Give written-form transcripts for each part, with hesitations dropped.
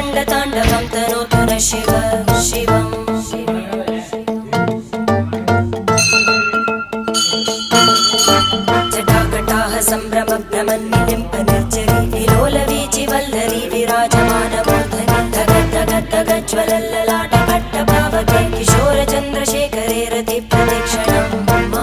रङ्गताण्डवं तनोतु न शिव शिवम् जटाकटाः सम्भ्रमभ्रमन्निलिम्प निर्जरी विलोलवीचि वल्लरी विराजमानमूर्धनि धगज्ज्वलल्ललाटपट्टपावके किशोरचन्द्रशेखरे रतिप्रतिक्षणं मम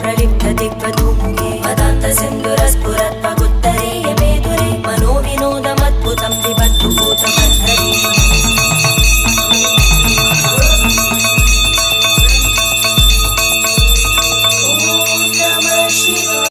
प्रलिप्त दिग्वधूमुखे मदान्त सिन्धु